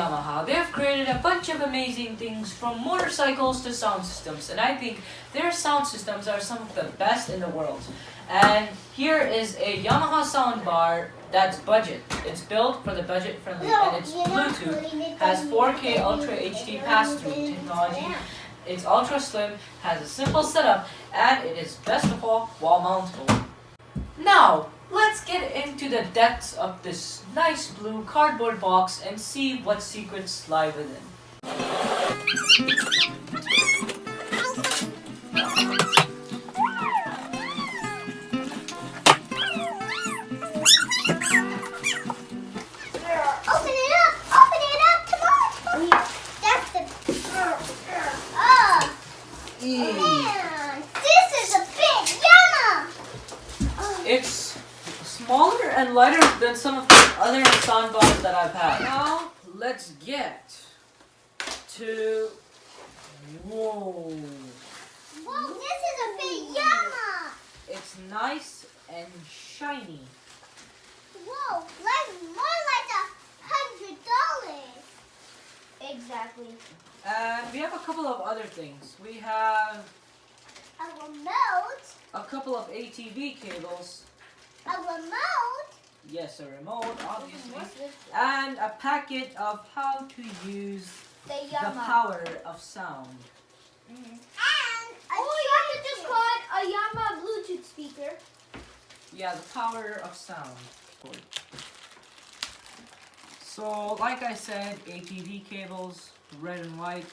Yamaha. They have created a bunch of amazing things from motorcycles to sound systems, and I think their sound systems are some of the best in the world. And here is a Yamaha sound bar that's budget. It's built for the budget friendly, and it's Bluetooth, has 4K Ultra HD pass-through technology. It's ultra slim, has a simple setup, and it is best of all wall mountable. Now, let's get into the depths of this nice blue cardboard box and see what secrets lie within. It's smaller and lighter than some of the other sound bars that I've had. Now, let's get to... Whoa. Whoa, this is a big Yamaha. It's nice and shiny. Whoa, more like $100. Exactly. And we have a couple of other things. We have a remote. a couple of ATV cables. A remote? Yes, a remote, obviously. And a packet of how to use the power of sound. And you have to just call it a Yamaha Bluetooth speaker. Yeah, the power of sound. So, like I said, ATV cables, red and white.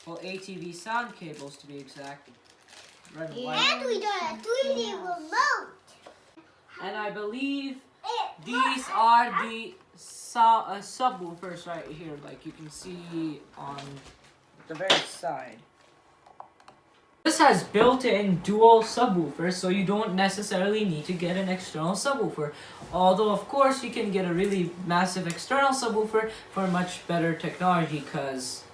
Well, ATV sound cables to be exact. Red and white. And we got a 3D remote. And I believe these are the subwoofers right here, like you can see on the very side. This has built-in dual subwoofers, so you don't necessarily need to get an external subwoofer. Although, of course, you can get a really massive external subwoofer for much better technology, because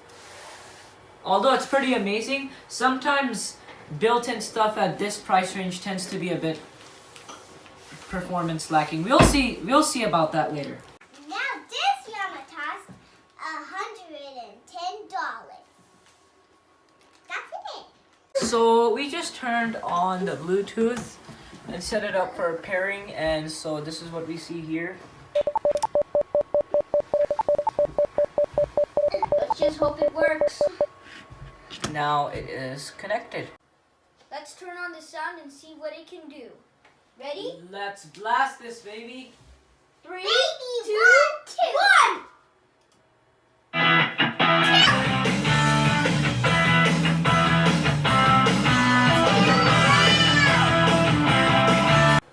although it's pretty amazing, sometimes built-in stuff at this price range tends to be a bit performance lacking. We'll see about that later. Now this Yamaha costs $110. That's it. So we just turned on the Bluetooth and set it up for pairing, and so this is what we see here. Let's just hope it works. Now it is connected. Let's turn on the sound and see what it can do. Ready? Let's blast this, baby. 3, 2, 1.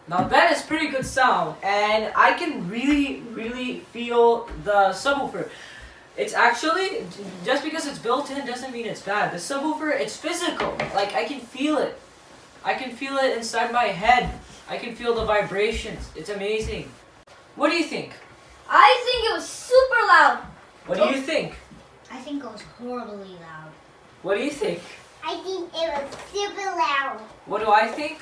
Now that is pretty good sound, and I can really feel the subwoofer. It's actually, just because it's built in doesn't mean it's bad. The subwoofer, it's physical. Like, I can feel it. I can feel it inside my head. I can feel the vibrations. It's amazing. What do you think? I think it was super loud. What do you think? I think it was horribly loud. What do you think? I think it was super loud. What do I think?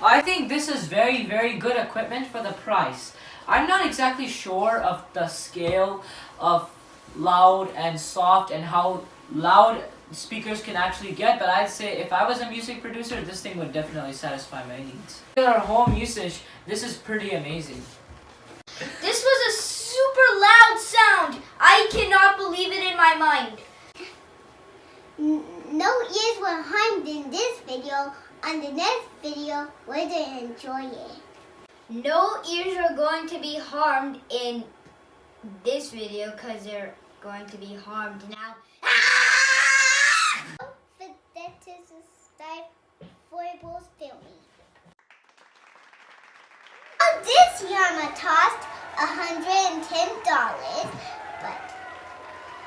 I think this is very good equipment for the price. I'm not exactly sure of the scale of loud and soft and how loud speakers can actually get, but I'd say if I was a music producer, this thing would definitely satisfy my needs. For our home usage, this is pretty amazing. This was a super loud sound. I cannot believe it in my mind. No ears were harmed in this video. On the next video, we're going to enjoy it. No ears are going to be harmed in this video because they're going to be harmed now. That is a start for filming. This Yamaha cost $110, but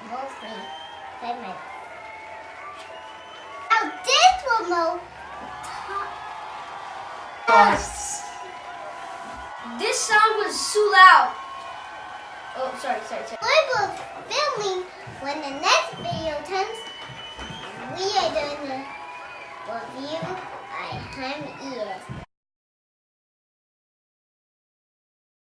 mostly 5 minutes. Now this remote This sound was so loud. Oh, sorry. We're both filming. When the next video comes, we are going to review our home ears.